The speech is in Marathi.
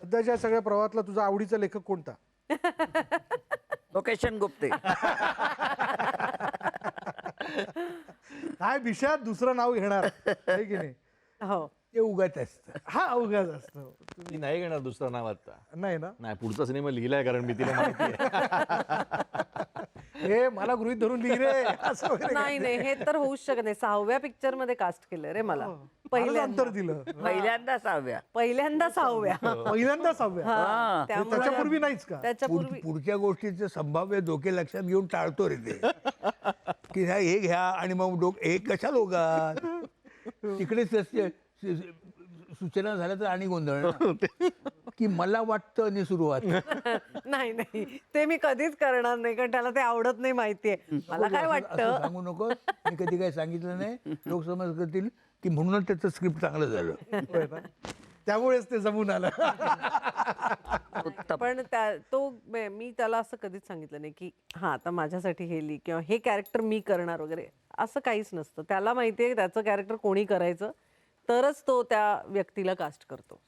सध्याच्या सगळ्या प्रवाहातला तुझा आवडीचा लेखक कोणता? लोकेशन गुप्ते. काय विषयात दुसरं नाव घेणार आहे की नाही? हो. ते उगाच असतं. हा अवघाच असतं. मी नाही घेणार दुसरं नाव आता. नाही ना, नाही, पुढचा सिनेमा लिहिलाय कारण मी तिला माहिती आहे. हे मला गृहीत धरून लिही रे असं वगैरे नाही नाही, हे तर होऊच शकत नाही. 6व्या पिक्चर मध्ये कास्ट केलं रे मला. फारच अंतर दिलं. पहिल्यांदा 6व्या. पहिल्यांदा 6व्या. पहिल्यांदा 6व्या. हा, त्यामुळे त्याच्यापूर्वी नाहीच का? त्याच्यापूर्वी पुढच्या गोष्टीचे संभाव्य धोके लक्षात घेऊन टाळतो रे ते. की हे घ्या आणि मग हे कशा लोकात तिकडेच सूचना झाल्या तर आणि गोंधळ ना. की मला वाटतं आणि सुरुवात. नाही नाही, ते मी कधीच करणार नाही, कारण त्याला ते आवडत नाही. माहितीये मला काय असं वाटतं. सांगू नको. मी कधी काही सांगितलं नाही. लोक समज करतील की म्हणूनच त्याचं स्क्रिप्ट चांगलं झालं. होय ना? त्यामुळेच ते जमून आलं. पण मी त्याला असं कधीच सांगितलं नाही की हा आता माझ्यासाठी हे लिही किंवा हे कॅरेक्टर मी करणार वगैरे. असं काहीच नसतं. त्याला माहितीये त्याचं कॅरेक्टर कोणी करायचं, तरच तो त्या व्यक्तीला कास्ट करतो.